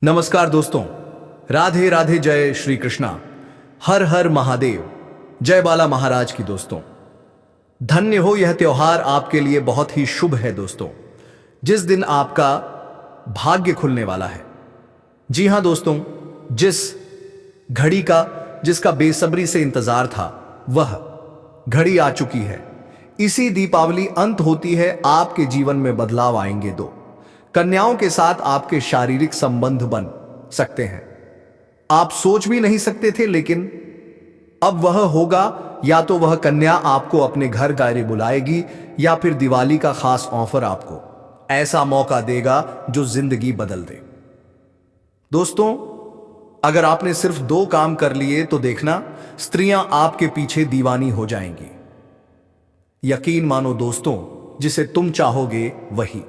नमस्कार दोस्तों, राधे राधे, जय श्री कृष्णा, हर हर महादेव, जय बाला महाराज की। दोस्तों, धन्य हो यह त्योहार, आपके लिए बहुत ही शुभ है दोस्तों, जिस दिन आपका भाग्य खुलने वाला है। जी हां दोस्तों, जिस घड़ी का जिसका बेसब्री से इंतजार था, वह घड़ी आ चुकी है। इसी दीपावली अंत होती है, आपके जीवन में बदलाव आएंगे। दो कन्याओं के साथ आपके शारीरिक संबंध बन सकते हैं। आप सोच भी नहीं सकते थे, लेकिन अब वह होगा। या तो वह कन्या आपको अपने घर गायरे बुलाएगी, या फिर दिवाली का खास ऑफर आपको ऐसा मौका देगा जो जिंदगी बदल दे। दोस्तों, अगर आपने सिर्फ 2 काम कर लिए तो देखना, स्त्रियां आपके पीछे दीवानी हो जाएंगी। यकीन मानो दोस्तों, जिसे तुम चाहोगे वही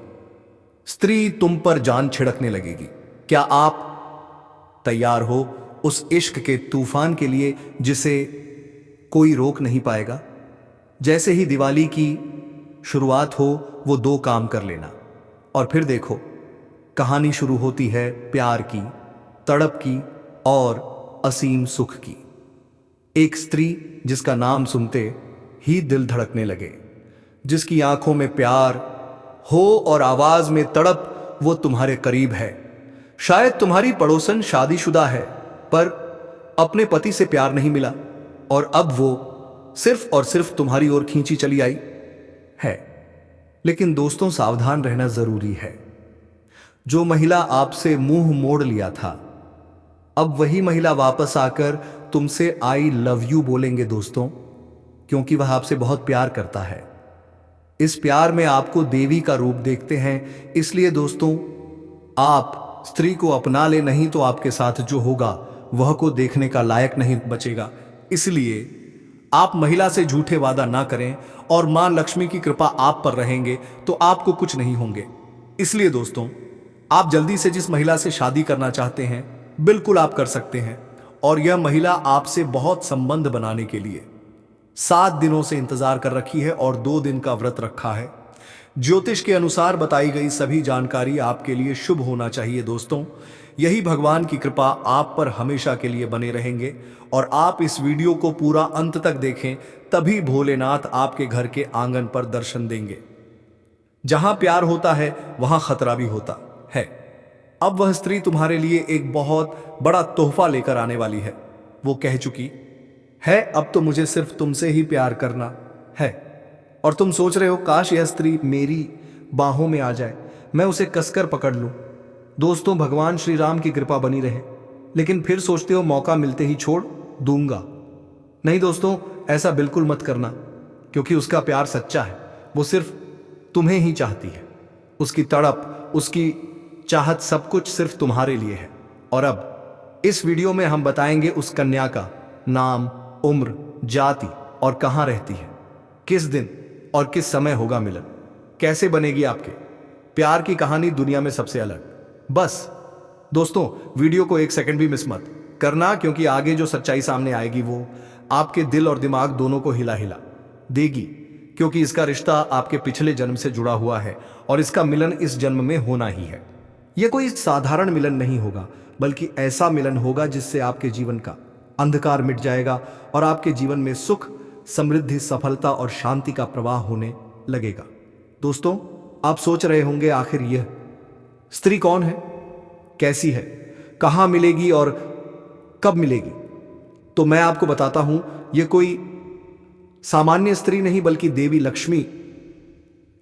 स्त्री तुम पर जान छिड़कने लगेगी। क्या आप तैयार हो उस इश्क के तूफान के लिए जिसे कोई रोक नहीं पाएगा? जैसे ही दिवाली की शुरुआत हो, वो 2 काम कर लेना और फिर देखो, कहानी शुरू होती है प्यार की, तड़प की और असीम सुख की। एक स्त्री जिसका नाम सुनते ही दिल धड़कने लगे, जिसकी आंखों में प्यार हो और आवाज में तड़प। वो तुम्हारे करीब है। शायद तुम्हारी पड़ोसन शादीशुदा है, पर अपने पति से प्यार नहीं मिला, और अब वो सिर्फ और सिर्फ तुम्हारी ओर खींची चली आई है। लेकिन दोस्तों, सावधान रहना जरूरी है। जो महिला आपसे मुंह मोड़ लिया था, अब वही महिला वापस आकर तुमसे आई लव यू बोलेंगे दोस्तों, क्योंकि वह आपसे बहुत प्यार करता है। इस प्यार में आपको देवी का रूप देखते हैं। इसलिए दोस्तों, आप स्त्री को अपना ले, नहीं तो आपके साथ जो होगा वह को देखने का लायक नहीं बचेगा। इसलिए आप महिला से झूठे वादा ना करें, और मां लक्ष्मी की कृपा आप पर रहेंगे तो आपको कुछ नहीं होंगे। इसलिए दोस्तों, आप जल्दी से जिस महिला से शादी करना चाहते हैं, बिल्कुल आप कर सकते हैं। और यह महिला आपसे बहुत संबंध बनाने के लिए 7 दिनों से इंतजार कर रखी है और 2 दिन का व्रत रखा है। ज्योतिष के अनुसार बताई गई सभी जानकारी आपके लिए शुभ होना चाहिए। दोस्तों, यही भगवान की कृपा आप पर हमेशा के लिए बने रहेंगे। और आप इस वीडियो को पूरा अंत तक देखें, तभी भोलेनाथ आपके घर के आंगन पर दर्शन देंगे। जहां प्यार होता है वहां खतरा भी होता है। अब वह स्त्री तुम्हारे लिए एक बहुत बड़ा तोहफा लेकर आने वाली है। वो कह चुकी है, अब तो मुझे सिर्फ तुमसे ही प्यार करना है। और तुम सोच रहे हो, काश यह स्त्री मेरी बाहों में आ जाए, मैं उसे कसकर पकड़ लूं। दोस्तों, भगवान श्री राम की कृपा बनी रहे। लेकिन फिर सोचते हो मौका मिलते ही छोड़ दूंगा। नहीं दोस्तों, ऐसा बिल्कुल मत करना, क्योंकि उसका प्यार सच्चा है। वो सिर्फ तुम्हें ही चाहती है। उसकी तड़प, उसकी चाहत, सब कुछ सिर्फ तुम्हारे लिए है। और अब इस वीडियो में हम बताएंगे उस कन्या का नाम, उम्र, जाति और कहां रहती है, किस दिन और किस समय होगा मिलन, कैसे बनेगी आपके प्यार की कहानी दुनिया में सबसे अलग। बस दोस्तों, वीडियो को 1 सेकंड भी मिस मत करना, क्योंकि आगे जो सच्चाई सामने आएगी वो आपके दिल और दिमाग दोनों को हिला देगी। क्योंकि इसका रिश्ता आपके पिछले जन्म से जुड़ा हुआ है और इसका मिलन इस जन्म में होना ही है। यह कोई साधारण मिलन नहीं होगा, बल्कि ऐसा मिलन होगा जिससे आपके जीवन का अंधकार मिट जाएगा और आपके जीवन में सुख, समृद्धि, सफलता और शांति का प्रवाह होने लगेगा। दोस्तों, आप सोच रहे होंगे, आखिर यह स्त्री कौन है, कैसी है, कहां मिलेगी और कब मिलेगी? तो मैं आपको बताता हूं, यह कोई सामान्य स्त्री नहीं, बल्कि देवी लक्ष्मी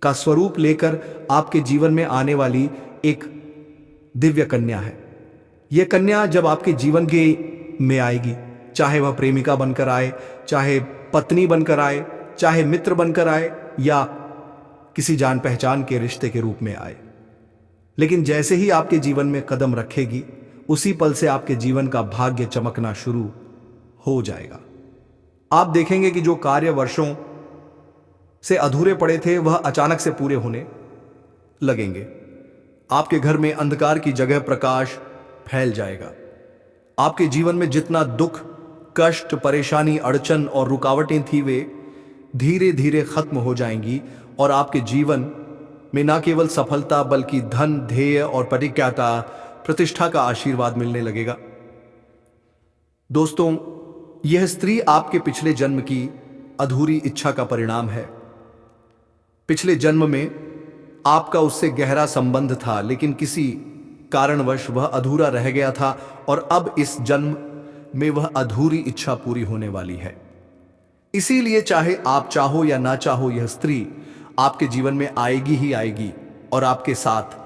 का स्वरूप लेकर आपके जीवन में आने वाली एक दिव्य कन्या है। यह कन्या जब आपके जीवन के में आएगी, चाहे वह प्रेमिका बनकर आए, चाहे पत्नी बनकर आए, चाहे मित्र बनकर आए, या किसी जान पहचान के रिश्ते के रूप में आए, लेकिन जैसे ही आपके जीवन में कदम रखेगी, उसी पल से आपके जीवन का भाग्य चमकना शुरू हो जाएगा। आप देखेंगे कि जो कार्य वर्षों से अधूरे पड़े थे, वह अचानक से पूरे होने लगेंगे। आपके घर में अंधकार की जगह प्रकाश फैल जाएगा। आपके जीवन में जितना दुख, कष्ट, परेशानी, अड़चन और रुकावटें थी, वे धीरे धीरे खत्म हो जाएंगी और आपके जीवन में न केवल सफलता, बल्कि धन, ध्येय और प्रतिज्ञता, प्रतिष्ठा का आशीर्वाद मिलने लगेगा। दोस्तों, यह स्त्री आपके पिछले जन्म की अधूरी इच्छा का परिणाम है। पिछले जन्म में आपका उससे गहरा संबंध था, लेकिन किसी कारणवश वह अधूरा रह गया था और अब इस जन्म में वह अधूरी इच्छा पूरी होने वाली है। इसीलिए चाहे आप चाहो या ना चाहो, यह स्त्री आपके जीवन में आएगी ही आएगी और आपके साथ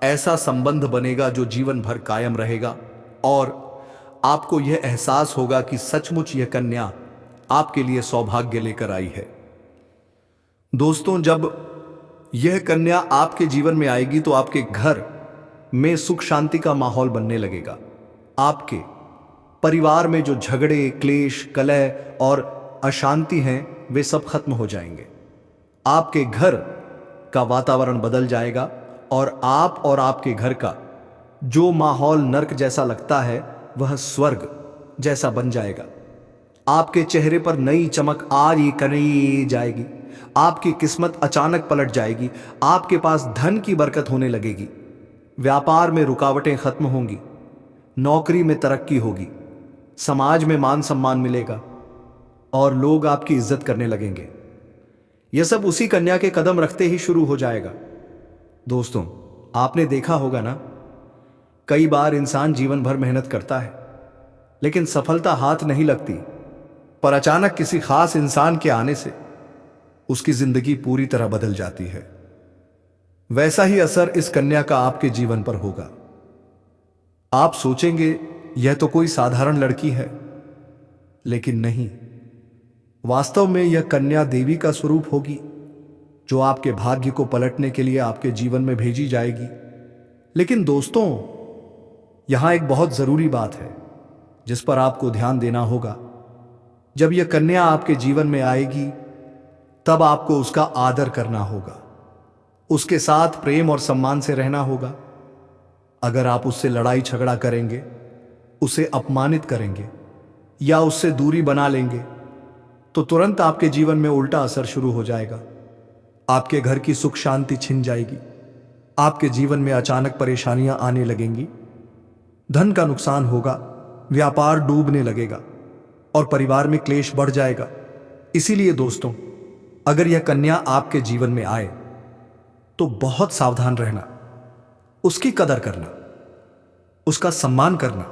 ऐसा संबंध बनेगा जो जीवन भर कायम रहेगा और आपको यह एहसास होगा कि सचमुच यह कन्या आपके लिए सौभाग्य लेकर आई है। दोस्तों, जब यह कन्या आपके जीवन में आएगी तो आपके घर में सुख शांति का माहौल बनने लगेगा। आपके परिवार में जो झगड़े, क्लेश, कलह और अशांति हैं, वे सब खत्म हो जाएंगे। आपके घर का वातावरण बदल जाएगा और आप और आपके घर का जो माहौल नर्क जैसा लगता है वह स्वर्ग जैसा बन जाएगा। आपके चेहरे पर नई चमक आ रही जाएगी। आपकी किस्मत अचानक पलट जाएगी। आपके पास धन की बरकत होने लगेगी। व्यापार में रुकावटें खत्म होंगी। नौकरी में तरक्की होगी। समाज में मान सम्मान मिलेगा और लोग आपकी इज्जत करने लगेंगे। यह सब उसी कन्या के कदम रखते ही शुरू हो जाएगा। दोस्तों, आपने देखा होगा ना, कई बार इंसान जीवन भर मेहनत करता है लेकिन सफलता हाथ नहीं लगती, पर अचानक किसी खास इंसान के आने से उसकी जिंदगी पूरी तरह बदल जाती है। वैसा ही असर इस कन्या का आपके जीवन पर होगा। आप सोचेंगे यह तो कोई साधारण लड़की है, लेकिन नहीं, वास्तव में यह कन्या देवी का स्वरूप होगी जो आपके भाग्य को पलटने के लिए आपके जीवन में भेजी जाएगी। लेकिन दोस्तों, यहां एक बहुत जरूरी बात है जिस पर आपको ध्यान देना होगा। जब यह कन्या आपके जीवन में आएगी तब आपको उसका आदर करना होगा, उसके साथ प्रेम और सम्मान से रहना होगा। अगर आप उससे लड़ाई झगड़ा करेंगे, उसे अपमानित करेंगे या उससे दूरी बना लेंगे तो तुरंत आपके जीवन में उल्टा असर शुरू हो जाएगा। आपके घर की सुख शांति छिन जाएगी। आपके जीवन में अचानक परेशानियां आने लगेंगी। धन का नुकसान होगा, व्यापार डूबने लगेगा और परिवार में क्लेश बढ़ जाएगा। इसीलिए दोस्तों, अगर यह कन्या आपके जीवन में आए तो बहुत सावधान रहना, उसकी कदर करना, उसका सम्मान करना,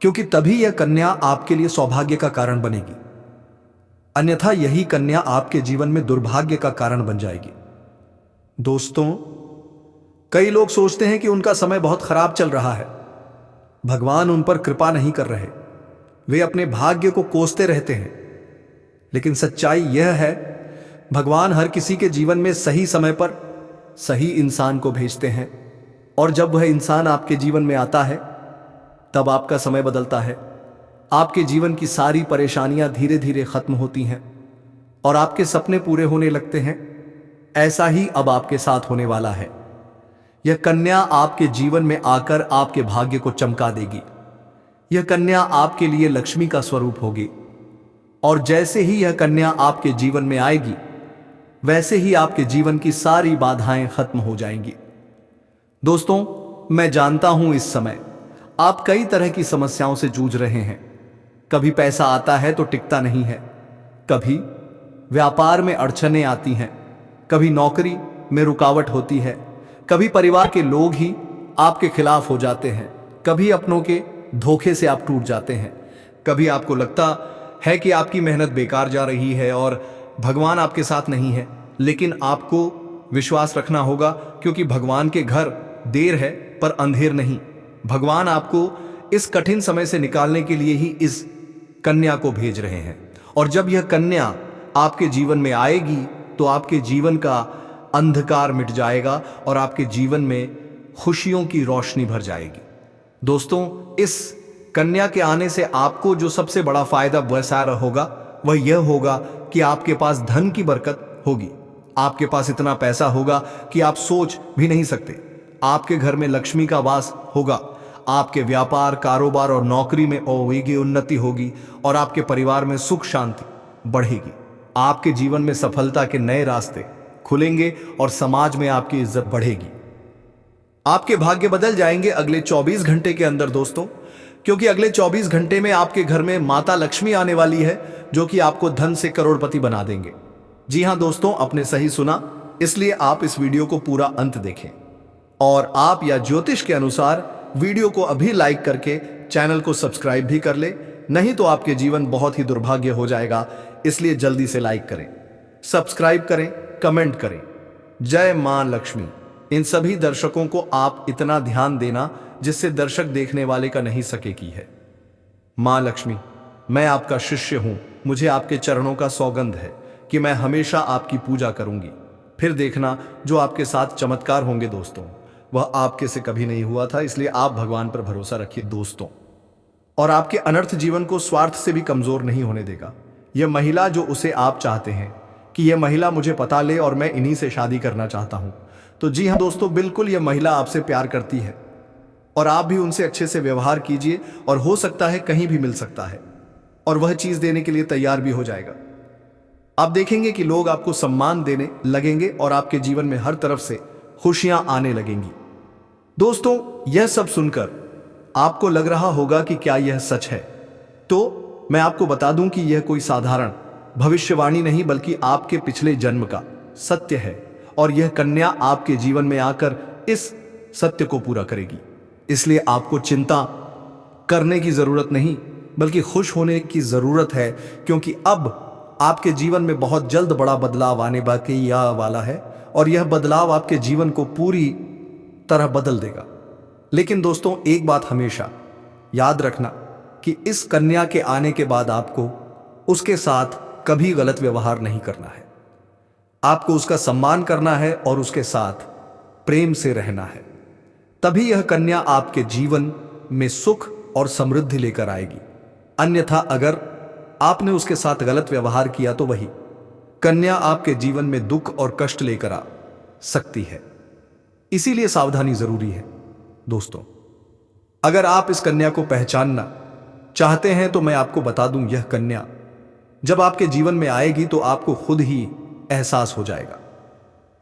क्योंकि तभी यह कन्या आपके लिए सौभाग्य का कारण बनेगी। अन्यथा यही कन्या आपके जीवन में दुर्भाग्य का कारण बन जाएगी। दोस्तों, कई लोग सोचते हैं कि उनका समय बहुत खराब चल रहा है, भगवान उन पर कृपा नहीं कर रहे, वे अपने भाग्य को कोसते रहते हैं। लेकिन सच्चाई यह है, भगवान हर किसी के जीवन में सही समय पर सही इंसान को भेजते हैं और जब वह इंसान आपके जीवन में आता है तब आपका समय बदलता है। आपके जीवन की सारी परेशानियां धीरे धीरे खत्म होती हैं और आपके सपने पूरे होने लगते हैं। ऐसा ही अब आपके साथ होने वाला है। यह कन्या आपके जीवन में आकर आपके भाग्य को चमका देगी। यह कन्या आपके लिए लक्ष्मी का स्वरूप होगी और जैसे ही यह कन्या आपके जीवन में आएगी वैसे ही आपके जीवन की सारी बाधाएं खत्म हो जाएंगी। दोस्तों, मैं जानता हूं इस समय आप कई तरह की समस्याओं से जूझ रहे हैं। कभी पैसा आता है तो टिकता नहीं है, कभी व्यापार में अड़चनें आती हैं, कभी नौकरी में रुकावट होती है, कभी परिवार के लोग ही आपके खिलाफ हो जाते हैं, कभी अपनों के धोखे से आप टूट जाते हैं, कभी आपको लगता है कि आपकी मेहनत बेकार जा रही है और भगवान आपके साथ नहीं है। लेकिन आपको विश्वास रखना होगा, क्योंकि भगवान के घर देर है पर अंधेर नहीं। भगवान आपको इस कठिन समय से निकालने के लिए ही इस कन्या को भेज रहे हैं और जब यह कन्या आपके जीवन में आएगी तो आपके जीवन का अंधकार मिट जाएगा और आपके जीवन में खुशियों की रोशनी भर जाएगी। दोस्तों, इस कन्या के आने से आपको जो सबसे बड़ा फायदा वैसा होगा वह यह होगा कि आपके पास धन की बरकत होगी। आपके पास इतना पैसा होगा कि आप सोच भी नहीं सकते। आपके घर में लक्ष्मी का वास होगा। आपके व्यापार, कारोबार और नौकरी में होगी उन्नति होगी और आपके परिवार में सुख शांति बढ़ेगी। आपके जीवन में सफलता के नए रास्ते खुलेंगे और समाज में आपकी इज्जत बढ़ेगी। आपके भाग्य बदल जाएंगे अगले 24 घंटे के अंदर दोस्तों, क्योंकि अगले 24 घंटे में आपके घर में माता लक्ष्मी आने वाली है, जो कि आपको धन से करोड़पति बना देंगे। जी हां दोस्तों, आपने सही सुना, इसलिए आप इस वीडियो को पूरा अंत देखें। और आप या ज्योतिष के अनुसार वीडियो को अभी लाइक करके चैनल को सब्सक्राइब भी कर ले, नहीं तो आपके जीवन बहुत ही दुर्भाग्य हो जाएगा। इसलिए जल्दी से लाइक करें, सब्सक्राइब करें, कमेंट करें। जय मां लक्ष्मी। इन सभी दर्शकों को आप इतना ध्यान देना जिससे दर्शक देखने वाले का नहीं सके की है। मां लक्ष्मी, मैं आपका शिष्य हूं, मुझे आपके चरणों का सौगंध है कि मैं हमेशा आपकी पूजा करूंगी। फिर देखना जो आपके साथ चमत्कार होंगे दोस्तों, वह आपके से कभी नहीं हुआ था। इसलिए आप भगवान पर भरोसा रखिए दोस्तों, और आपके अनर्थ जीवन को स्वार्थ से भी कमजोर नहीं होने देगा। यह महिला जो उसे आप चाहते हैं कि यह महिला मुझे पता ले और मैं इन्हीं से शादी करना चाहता हूं, तो जी हां दोस्तों, बिल्कुल यह महिला आपसे प्यार करती है और आप भी उनसे अच्छे से व्यवहार कीजिए, और हो सकता है कहीं भी मिल सकता है और वह चीज देने के लिए तैयार भी हो जाएगा। आप देखेंगे कि लोग आपको सम्मान देने लगेंगे और आपके जीवन में हर तरफ से खुशियां आने लगेंगी। दोस्तों, यह सब सुनकर आपको लग रहा होगा कि क्या यह सच है, तो मैं आपको बता दूं कि यह कोई साधारण भविष्यवाणी नहीं बल्कि आपके पिछले जन्म का सत्य है, और यह कन्या आपके जीवन में आकर इस सत्य को पूरा करेगी। इसलिए आपको चिंता करने की जरूरत नहीं बल्कि खुश होने की जरूरत है, क्योंकि अब आपके जीवन में बहुत जल्द बड़ा बदलाव आने वाला है और यह बदलाव आपके जीवन को पूरी तरह बदल देगा। लेकिन दोस्तों, एक बात हमेशा याद रखना कि इस कन्या के आने के बाद आपको उसके साथ कभी गलत व्यवहार नहीं करना है। आपको उसका सम्मान करना है और उसके साथ प्रेम से रहना है। तभी यह कन्या आपके जीवन में सुख और समृद्धि लेकर आएगी। अन्यथा अगर आपने उसके साथ गलत व्यवहार किया तो वही कन्या आपके जीवन में दुख और कष्ट लेकर आ सकती है। इसीलिए सावधानी जरूरी है दोस्तों। अगर आप इस कन्या को पहचानना चाहते हैं तो मैं आपको बता दूं, यह कन्या जब आपके जीवन में आएगी तो आपको खुद ही एहसास हो जाएगा,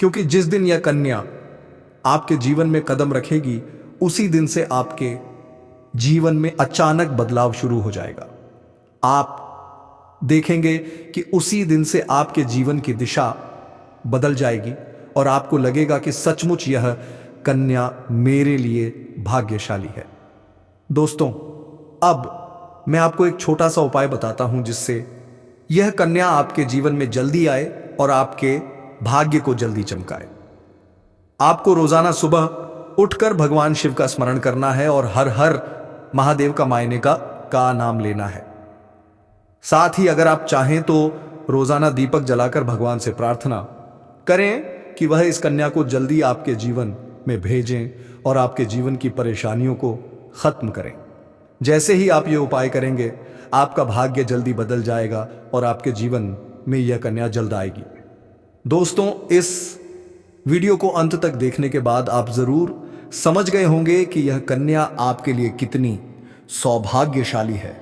क्योंकि जिस दिन यह कन्या आपके जीवन में कदम रखेगी उसी दिन से आपके जीवन में अचानक बदलाव शुरू हो जाएगा। आप देखेंगे कि उसी दिन से आपके जीवन की दिशा बदल जाएगी और आपको लगेगा कि सचमुच यह कन्या मेरे लिए भाग्यशाली है। दोस्तों, अब मैं आपको एक छोटा सा उपाय बताता हूं जिससे यह कन्या आपके जीवन में जल्दी आए और आपके भाग्य को जल्दी चमकाए। आपको रोजाना सुबह उठकर भगवान शिव का स्मरण करना है और हर हर महादेव का मायने का नाम लेना है। साथ ही अगर आप चाहें तो रोजाना दीपक जलाकर भगवान से प्रार्थना करें कि वह इस कन्या को जल्दी आपके जीवन में भेजें और आपके जीवन की परेशानियों को खत्म करें। जैसे ही आप ये उपाय करेंगे, आपका भाग्य जल्दी बदल जाएगा और आपके जीवन में यह कन्या जल्द आएगी। दोस्तों, इस वीडियो को अंत तक देखने के बाद आप जरूर समझ गए होंगे कि यह कन्या आपके लिए कितनी सौभाग्यशाली है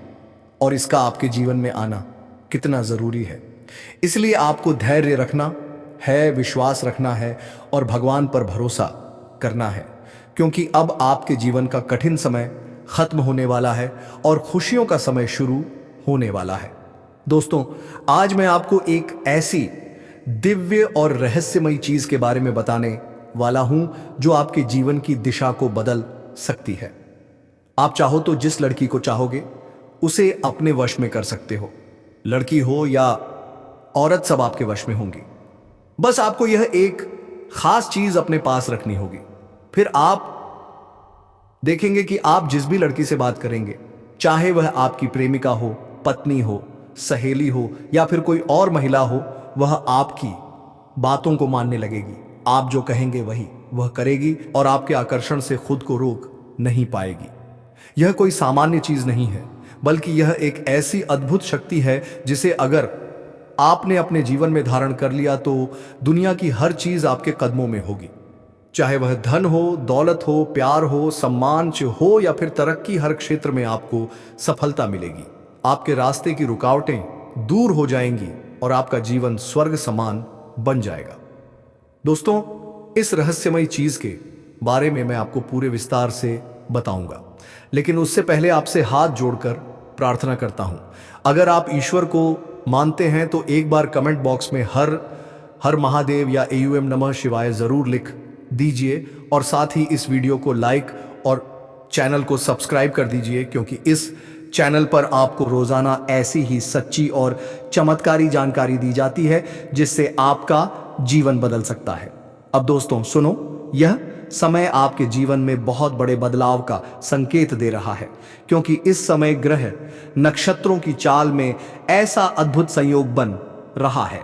और इसका आपके जीवन में आना कितना जरूरी है। इसलिए आपको धैर्य रखना है, विश्वास रखना है और भगवान पर भरोसा करना है, क्योंकि अब आपके जीवन का कठिन समय खत्म होने वाला है और खुशियों का समय शुरू होने वाला है। दोस्तों, आज मैं आपको एक ऐसी दिव्य और रहस्यमयी चीज के बारे में बताने वाला हूं जो आपके जीवन की दिशा को बदल सकती है। आप चाहो तो जिस लड़की को चाहोगे उसे अपने वश में कर सकते हो। लड़की हो या औरत, सब आपके वश में होंगी। बस आपको यह एक खास चीज अपने पास रखनी होगी। फिर आप देखेंगे कि आप जिस भी लड़की से बात करेंगे, चाहे वह आपकी प्रेमिका हो, पत्नी हो, सहेली हो या फिर कोई और महिला हो, वह आपकी बातों को मानने लगेगी। आप जो कहेंगे वही वह करेगी और आपके आकर्षण से खुद को रोक नहीं पाएगी। यह कोई सामान्य चीज नहीं है, बल्कि यह एक ऐसी अद्भुत शक्ति है जिसे अगर आपने अपने जीवन में धारण कर लिया तो दुनिया की हर चीज आपके कदमों में होगी। चाहे वह धन हो, दौलत हो, प्यार हो, सम्मान हो या फिर तरक्की, हर क्षेत्र में आपको सफलता मिलेगी। आपके रास्ते की रुकावटें दूर हो जाएंगी और आपका जीवन स्वर्ग समान बन जाएगा। दोस्तों, इस रहस्यमयी चीज के बारे में मैं आपको पूरे विस्तार से बताऊंगा। लेकिन उससे पहले आपसे हाथ जोड़कर प्रार्थना करता हूं। अगर आप ईश्वर को मानते हैं तो एक बार कमेंट बॉक्स में हर हर महादेव या AUM नमः शिवाय जरूर लिख दीजिए और साथ ही इस वीडियो को लाइक और चैनल को सब्सक्राइब कर दीजिए, क्योंकि इस चैनल पर आपको रोजाना ऐसी ही सच्ची और चमत्कारी जानकारी दी जाती है जिससे आपका जीवन बदल सकता है। अब दोस्तों सुनो, यह समय आपके जीवन में बहुत बड़े बदलाव का संकेत दे रहा है, क्योंकि इस समय ग्रह नक्षत्रों की चाल में ऐसा अद्भुत संयोग बन रहा है।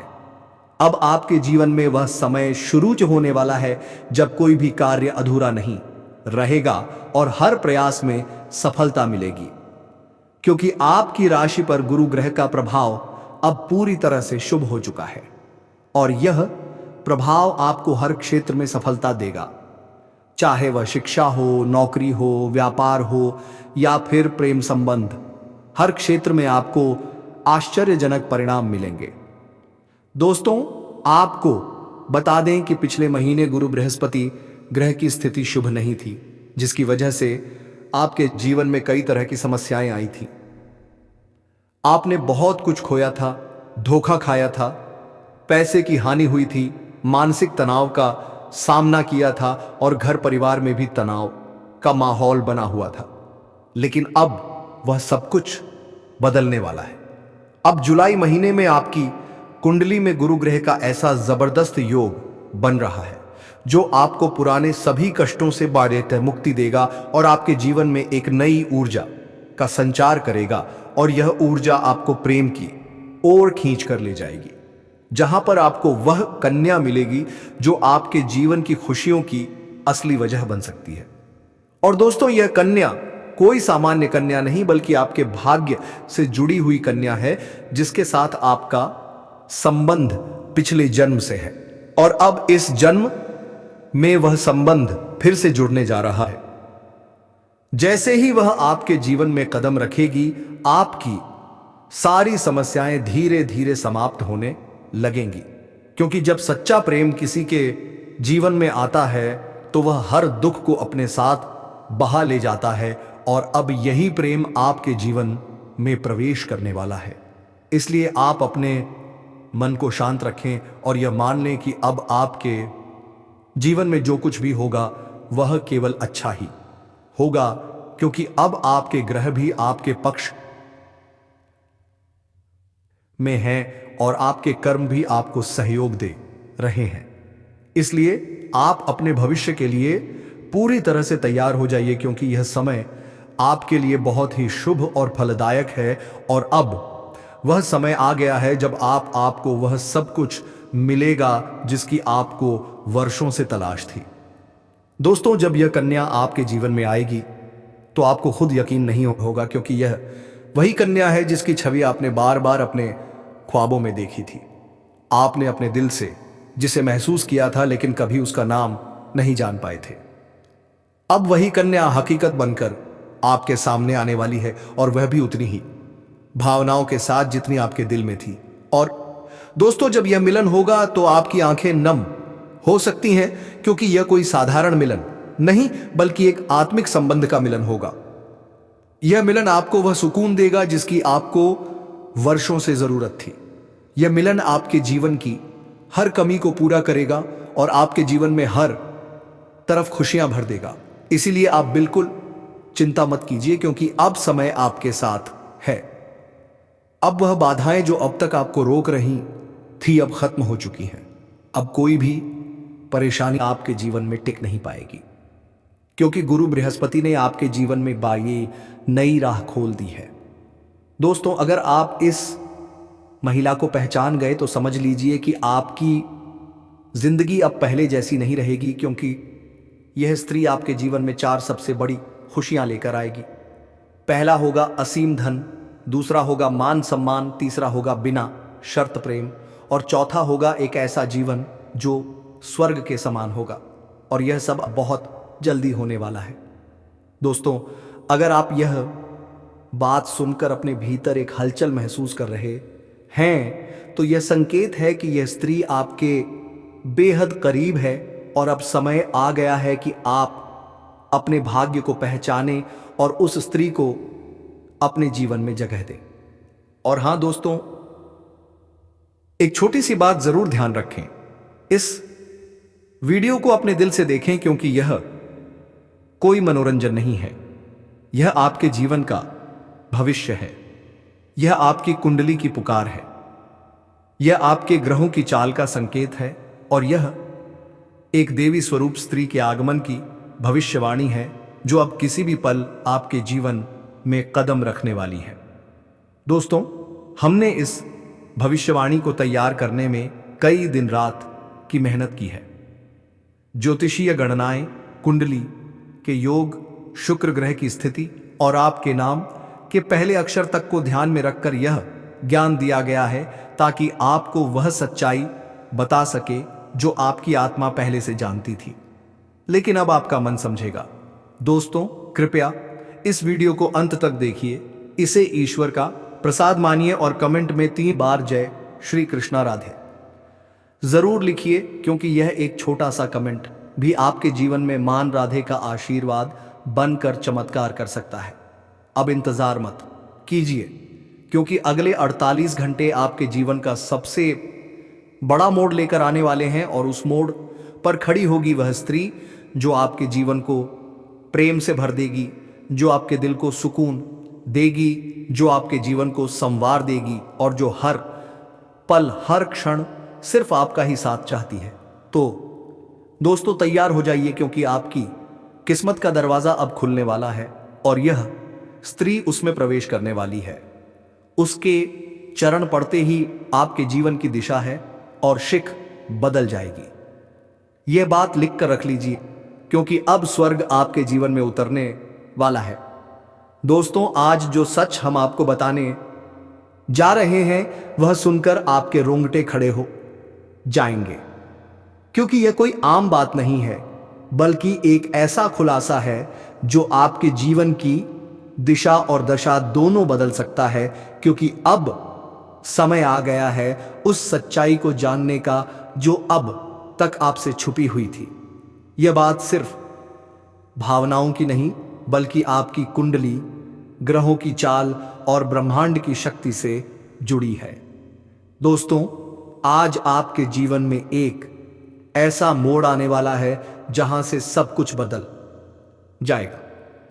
अब आपके जीवन में वह समय शुरू होने वाला है जब कोई भी कार्य अधूरा नहीं रहेगा और हर प्रयास में सफलता मिलेगी, क्योंकि आपकी राशि पर गुरु ग्रह का प्रभाव अब पूरी तरह से शुभ हो चुका है और यह प्रभाव आपको हर क्षेत्र में सफलता देगा, चाहे वह शिक्षा हो, नौकरी हो, व्यापार हो या फिर प्रेम संबंध। हर क्षेत्र में आपको आश्चर्यजनक परिणाम मिलेंगे। दोस्तों, आपको बता दें कि पिछले महीने गुरु बृहस्पति ग्रह की स्थिति शुभ नहीं थी, जिसकी वजह से आपके जीवन में कई तरह की समस्याएं आई थी। आपने बहुत कुछ खोया था, धोखा खाया था, पैसे की हानि हुई थी, मानसिक तनाव का सामना किया था और घर परिवार में भी तनाव का माहौल बना हुआ था। लेकिन अब वह सब कुछ बदलने वाला है। अब जुलाई महीने में आपकी कुंडली में गुरु ग्रह का ऐसा जबरदस्त योग बन रहा है जो आपको पुराने सभी कष्टों से बाध्यता मुक्ति देगा और आपके जीवन में एक नई ऊर्जा का संचार करेगा और यह ऊर्जा आपको प्रेम की ओर खींच कर ले जाएगी, जहां पर आपको वह कन्या मिलेगी जो आपके जीवन की खुशियों की असली वजह बन सकती है। और दोस्तों, यह कन्या कोई सामान्य कन्या नहीं बल्कि आपके भाग्य से जुड़ी हुई कन्या है, जिसके साथ आपका संबंध पिछले जन्म से है और अब इस जन्म में वह संबंध फिर से जुड़ने जा रहा है। जैसे ही वह आपके जीवन में कदम रखेगी, आपकी सारी समस्याएं धीरे धीरे समाप्त होने लगेंगी, क्योंकि जब सच्चा प्रेम किसी के जीवन में आता है तो वह हर दुख को अपने साथ बहा ले जाता है और अब यही प्रेम आपके जीवन में प्रवेश करने वाला है। इसलिए आप अपने मन को शांत रखें और यह मान लें कि अब आपके जीवन में जो कुछ भी होगा वह केवल अच्छा ही होगा, क्योंकि अब आपके ग्रह भी आपके पक्ष में हैं और आपके कर्म भी आपको सहयोग दे रहे हैं। इसलिए आप अपने भविष्य के लिए पूरी तरह से तैयार हो जाइए, क्योंकि यह समय आपके लिए बहुत ही शुभ और फलदायक है और अब वह समय आ गया है जब आपको वह सब कुछ मिलेगा जिसकी आपको वर्षों से तलाश थी। दोस्तों, जब यह कन्या आपके जीवन में आएगी तो आपको खुद यकीन नहीं होगा, क्योंकि यह वही कन्या है जिसकी छवि आपने बार बार अपने ख्वाबों में देखी थी। आपने अपने दिल से जिसे महसूस किया था, लेकिन कभी उसका नाम नहीं जान पाए थे। अब वही कन्या हकीकत बनकर आपके सामने आने वाली है और वह भी उतनी ही भावनाओं के साथ जितनी आपके दिल में थी। और दोस्तों, जब यह मिलन होगा तो आपकी आंखें नम हो सकती हैं, क्योंकि यह कोई साधारण मिलन नहीं बल्कि एक आत्मिक संबंध का मिलन होगा। यह मिलन आपको वह सुकून देगा जिसकी आपको वर्षों से जरूरत थी। यह मिलन आपके जीवन की हर कमी को पूरा करेगा और आपके जीवन में हर तरफ खुशियां भर देगा। इसीलिए आप बिल्कुल चिंता मत कीजिए, क्योंकि अब समय आपके साथ है। अब वह बाधाएं जो अब तक आपको रोक रही थी अब खत्म हो चुकी हैं। अब कोई भी परेशानी आपके जीवन में टिक नहीं पाएगी, क्योंकि गुरु बृहस्पति ने आपके जीवन में ये नई राह खोल दी है। दोस्तों, अगर आप इस महिला को पहचान गए तो समझ लीजिए कि आपकी जिंदगी अब पहले जैसी नहीं रहेगी, क्योंकि यह स्त्री आपके जीवन में 4 सबसे बड़ी खुशियां लेकर आएगी। पहला होगा असीम धन, दूसरा होगा मान सम्मान, तीसरा होगा बिना शर्त प्रेम और चौथा होगा एक ऐसा जीवन जो स्वर्ग के समान होगा। और यह सब बहुत जल्दी होने वाला है। दोस्तों, अगर आप यह बात सुनकर अपने भीतर एक हलचल महसूस कर रहे हैं तो यह संकेत है कि यह स्त्री आपके बेहद करीब है और अब समय आ गया है कि आप अपने भाग्य को पहचाने और उस स्त्री को अपने जीवन में जगह दें। और हां दोस्तों, एक छोटी सी बात जरूर ध्यान रखें, इस वीडियो को अपने दिल से देखें, क्योंकि यह कोई मनोरंजन नहीं है। यह आपके जीवन का भविष्य है। यह आपकी कुंडली की पुकार है। यह आपके ग्रहों की चाल का संकेत है और यह एक देवी स्वरूप स्त्री के आगमन की भविष्यवाणी है, जो अब किसी भी पल आपके जीवन में कदम रखने वाली है। दोस्तों, हमने इस भविष्यवाणी को तैयार करने में कई दिन रात की मेहनत की है। ज्योतिषीय गणनाएं, कुंडली के योग, शुक्र ग्रह की स्थिति और आपके नाम के पहले अक्षर तक को ध्यान में रखकर यह ज्ञान दिया गया है, ताकि आपको वह सच्चाई बता सके जो आपकी आत्मा पहले से जानती थी, लेकिन अब आपका मन समझेगा। दोस्तों, कृपया इस वीडियो को अंत तक देखिए, इसे ईश्वर का प्रसाद मानिए और कमेंट में 3 बार जय श्री कृष्णा राधे जरूर लिखिए, क्योंकि यह एक छोटा सा कमेंट भी आपके जीवन में मान राधे का आशीर्वाद बनकर चमत्कार कर सकता है। अब इंतजार मत कीजिए, क्योंकि अगले 48 घंटे आपके जीवन का सबसे बड़ा मोड़ लेकर आने वाले हैं, और उस मोड़ पर खड़ी होगी वह स्त्री जो आपके जीवन को प्रेम से भर देगी, जो आपके दिल को सुकून देगी, जो आपके जीवन को संवार देगी और जो हर पल हर क्षण सिर्फ आपका ही साथ चाहती है। तो दोस्तों, तैयार हो जाइए, क्योंकि आपकी किस्मत का दरवाजा अब खुलने वाला है और यह स्त्री उसमें प्रवेश करने वाली है। उसके चरण पड़ते ही आपके जीवन की दिशा है और शिख बदल जाएगी। यह बात लिख कर रख लीजिए, क्योंकि अब स्वर्ग आपके जीवन में उतरने वाला है। दोस्तों, आज जो सच हम आपको बताने जा रहे हैं वह सुनकर आपके रोंगटे खड़े हो जाएंगे, क्योंकि यह कोई आम बात नहीं है, बल्कि एक ऐसा खुलासा है जो आपके जीवन की दिशा और दशा दोनों बदल सकता है, क्योंकि अब समय आ गया है उस सच्चाई को जानने का जो अब तक आपसे छुपी हुई थी। यह बात सिर्फ भावनाओं की नहीं, बल्कि आपकी कुंडली, ग्रहों की चाल और ब्रह्मांड की शक्ति से जुड़ी है। दोस्तों, आज आपके जीवन में एक ऐसा मोड़ आने वाला है जहां से सब कुछ बदल जाएगा,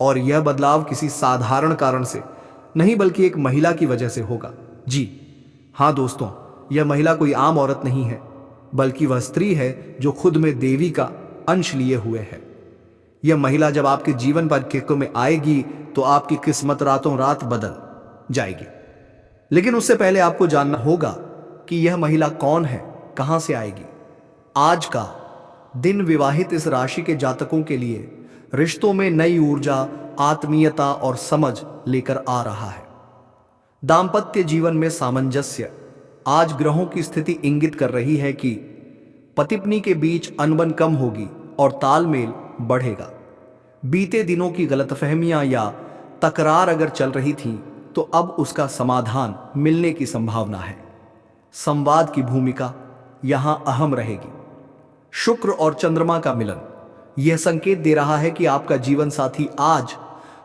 और यह बदलाव किसी साधारण कारण से नहीं, बल्कि एक महिला की वजह से होगा। जी हां दोस्तों, यह महिला कोई आम औरत नहीं है, बल्कि वह स्त्री है जो खुद में देवी का अंश लिए हुए है। यह महिला जब आपके जीवन पर किक में आएगी तो आपकी किस्मत रातों रात बदल जाएगी। लेकिन उससे पहले आपको जानना होगा कि यह महिला कौन है, कहां से आएगी। आज का दिन विवाहित इस राशि के जातकों के लिए रिश्तों में नई ऊर्जा, आत्मीयता और समझ लेकर आ रहा है। दाम्पत्य जीवन में सामंजस्य। आज ग्रहों की स्थिति इंगित कर रही है कि पति पत्नी के बीच अनबन कम होगी और तालमेल बढ़ेगा। बीते दिनों की गलतफहमियां या तकरार अगर चल रही थी तो अब उसका समाधान मिलने की संभावना है। संवाद की भूमिका यहां अहम रहेगी। शुक्र और चंद्रमा का मिलन यह संकेत दे रहा है कि आपका जीवन साथी आज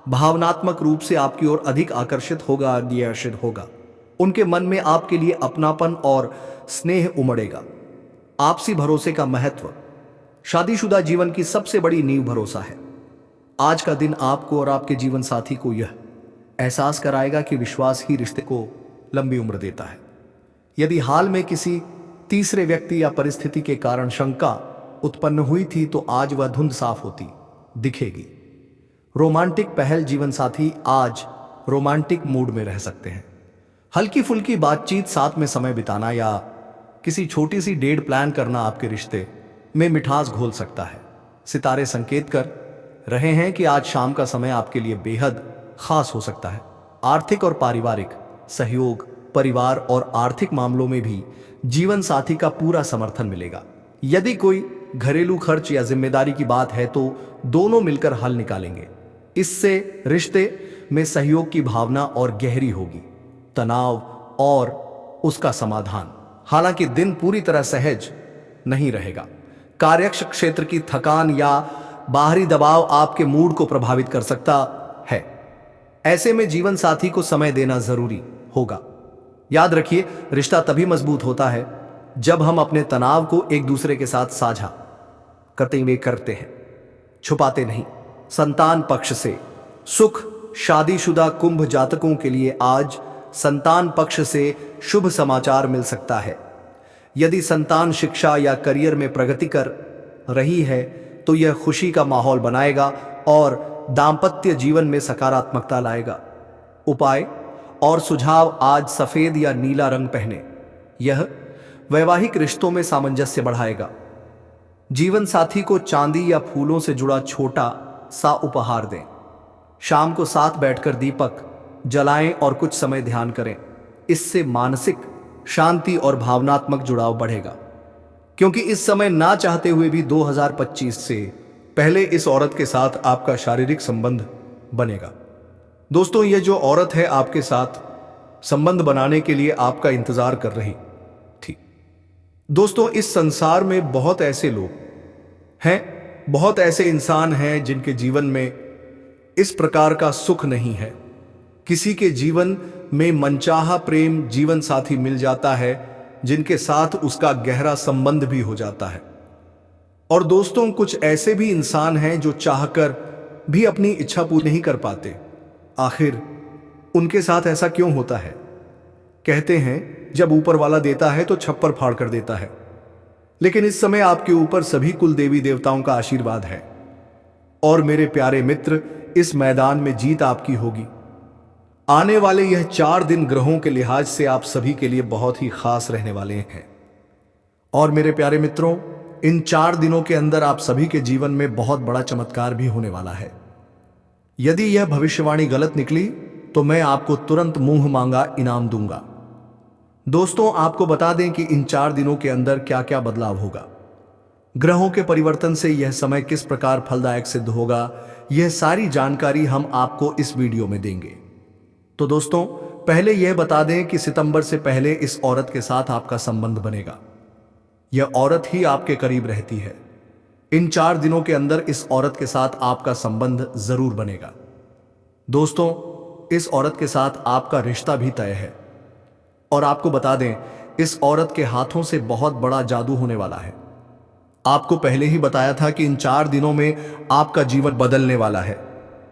भावनात्मक रूप से आपकी ओर अधिक आकर्षित होगा, आकर्षित होगा। उनके मन में आपके लिए अपनापन और स्नेह उमड़ेगा। आपसी भरोसे का महत्व। शादीशुदा जीवन की सबसे बड़ी नींव भरोसा है। आज का दिन आपको और आपके जीवन साथी को यह एहसास कराएगा कि विश्वास ही रिश्ते को लंबी उम्र देता है। यदि हाल में किसी तीसरे व्यक्ति या परिस्थिति के कारण शंका उत्पन्न हुई थी तो आज वह धुंध साफ होती दिखेगी। रोमांटिक पहल। जीवन साथी आज रोमांटिक मूड में रह सकते हैं। हल्की फुल्की बातचीत, साथ में समय बिताना या किसी छोटी सी डेट प्लान करना आपके रिश्ते में मिठास घोल सकता है। सितारे संकेत कर रहे हैं कि आज शाम का समय आपके लिए बेहद खास हो सकता है। आर्थिक और पारिवारिक सहयोग। परिवार और आर्थिक मामलों में भी जीवन साथी का पूरा समर्थन मिलेगा। यदि कोई घरेलू खर्च या जिम्मेदारी की बात है तो दोनों मिलकर हल निकालेंगे। इससे रिश्ते में सहयोग की भावना और गहरी होगी। तनाव और उसका समाधान। हालांकि दिन पूरी तरह सहज नहीं रहेगा, कार्यक्षेत्र क्षेत्र की थकान या बाहरी दबाव आपके मूड को प्रभावित कर सकता है। ऐसे में जीवन साथी को समय देना जरूरी होगा। याद रखिए, रिश्ता तभी मजबूत होता है जब हम अपने तनाव को एक दूसरे के साथ साझा करते हैं, छुपाते नहीं। संतान पक्ष से सुख। शादीशुदा कुंभ जातकों के लिए आज संतान पक्ष से शुभ समाचार मिल सकता है। यदि संतान शिक्षा या करियर में प्रगति कर रही है तो यह खुशी का माहौल बनाएगा और दांपत्य जीवन में सकारात्मकता लाएगा। उपाय और सुझाव: आज सफेद या नीला रंग पहने। यह वैवाहिक रिश्तों में सामंजस्य बढ़ाएगा। जीवन साथी को चांदी या फूलों से जुड़ा छोटा सा उपहार दें। शाम को साथ बैठकर दीपक जलाएं और कुछ समय ध्यान करें। इससे मानसिक शांति और भावनात्मक जुड़ाव बढ़ेगा। क्योंकि इस समय ना चाहते हुए भी 2025 से पहले इस औरत के साथ आपका शारीरिक संबंध बनेगा। दोस्तों, ये जो औरत है आपके साथ संबंध बनाने के लिए आपका इंतजार कर रही थी। दोस्तों, इस संसार में बहुत ऐसे लोग हैं, बहुत ऐसे इंसान हैं जिनके जीवन में इस प्रकार का सुख नहीं है। किसी के जीवन में मनचाहा प्रेम जीवन साथी मिल जाता है जिनके साथ उसका गहरा संबंध भी हो जाता है। और दोस्तों, कुछ ऐसे भी इंसान हैं जो चाहकर भी अपनी इच्छा पूरी नहीं कर पाते। आखिर उनके साथ ऐसा क्यों होता है? कहते हैं, जब ऊपर वाला देता है तो छप्पर फाड़ कर देता है। लेकिन इस समय आपके ऊपर सभी कुल देवी देवताओं का आशीर्वाद है। और मेरे प्यारे मित्र, इस मैदान में जीत आपकी होगी। आने वाले यह 4 दिन ग्रहों के लिहाज से आप सभी के लिए बहुत ही खास रहने वाले हैं। और मेरे प्यारे मित्रों, इन 4 दिनों के अंदर आप सभी के जीवन में बहुत बड़ा चमत्कार भी होने वाला है। यदि यह भविष्यवाणी गलत निकली तो मैं आपको तुरंत मुंह मांगा इनाम दूंगा। दोस्तों, आपको बता दें कि इन 4 दिनों के अंदर क्या क्या बदलाव होगा, ग्रहों के परिवर्तन से यह समय किस प्रकार फलदायक सिद्ध होगा, यह सारी जानकारी हम आपको इस वीडियो में देंगे। तो दोस्तों, पहले यह बता दें कि सितंबर से पहले इस औरत के साथ आपका संबंध बनेगा। यह औरत ही आपके करीब रहती है। इन 4 दिनों के अंदर इस औरत के साथ आपका संबंध जरूर बनेगा। दोस्तों, इस औरत के साथ आपका रिश्ता भी तय है। और आपको बता दें, इस औरत के हाथों से बहुत बड़ा जादू होने वाला है। आपको पहले ही बताया था कि इन 4 दिनों में आपका जीवन बदलने वाला है,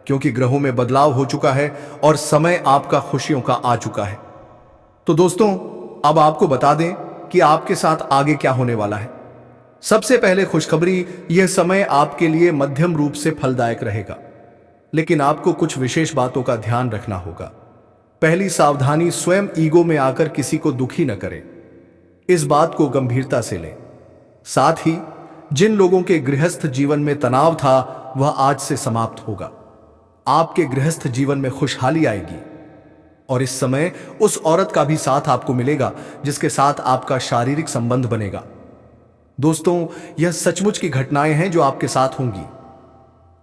क्योंकि ग्रहों में बदलाव हो चुका है और समय आपका खुशियों का आ चुका है। तो दोस्तों, अब आपको बता दें कि आपके साथ आगे क्या होने वाला है। सबसे पहले खुशखबरी, यह समय आपके लिए मध्यम रूप से फलदायक रहेगा, लेकिन आपको कुछ विशेष बातों का ध्यान रखना होगा। पहली सावधानी, स्वयं ईगो में आकर किसी को दुखी न करें। इस बात को गंभीरता से लें। साथ ही जिन लोगों के गृहस्थ जीवन में तनाव था वह आज से समाप्त होगा। आपके गृहस्थ जीवन में खुशहाली आएगी। और इस समय उस औरत का भी साथ आपको मिलेगा जिसके साथ आपका शारीरिक संबंध बनेगा। दोस्तों, यह सचमुच की घटनाएं हैं जो आपके साथ होंगी।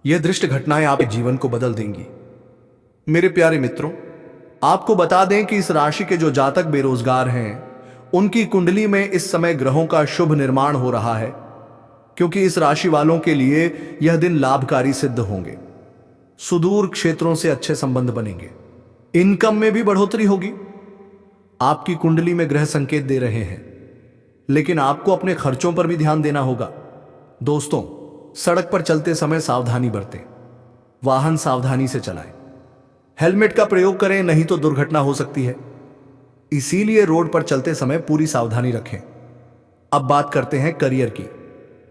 यह दृष्ट घटनाएं आपके जीवन को बदल देंगी। मेरे प्यारे मित्रों, आपको बता दें कि इस राशि के जो जातक बेरोजगार हैं, उनकी कुंडली में इस समय ग्रहों का शुभ निर्माण हो रहा है, क्योंकि इस राशि वालों के लिए यह दिन लाभकारी सिद्ध होंगे। सुदूर क्षेत्रों से अच्छे संबंध बनेंगे। इनकम में भी बढ़ोतरी होगी। आपकी कुंडली में ग्रह संकेत दे रहे हैं, लेकिन आपको अपने खर्चों पर भी ध्यान देना होगा। दोस्तों, सड़क पर चलते समय सावधानी बरतें। वाहन सावधानी से चलाएं। हेलमेट का प्रयोग करें, नहीं तो दुर्घटना हो सकती है। इसीलिए रोड पर चलते समय पूरी सावधानी रखें। अब बात करते हैं करियर की।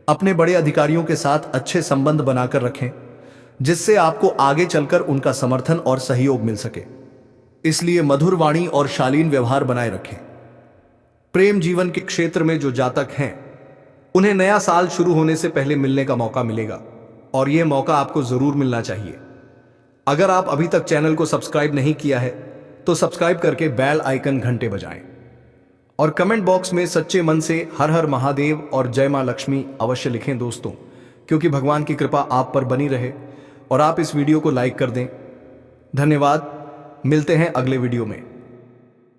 अपने बड़े अधिकारियों के साथ अच्छे संबंध बनाकर रखें, जिससे आपको आगे चलकर उनका समर्थन और सहयोग मिल सके। इसलिए मधुर वाणी और शालीन व्यवहार बनाए रखें। प्रेम जीवन के क्षेत्र में जो जातक हैं, उन्हें नया साल शुरू होने से पहले मिलने का मौका मिलेगा, और यह मौका आपको जरूर मिलना चाहिए। अगर आप अभी तक चैनल को सब्सक्राइब नहीं किया है तो सब्सक्राइब करके बेल आइकन घंटे बजाएं और कमेंट बॉक्स में सच्चे मन से हर हर महादेव और जय मां लक्ष्मी अवश्य लिखें दोस्तों, क्योंकि भगवान की कृपा आप पर बनी रहे। और आप इस वीडियो को लाइक कर दें। धन्यवाद। मिलते हैं अगले वीडियो में।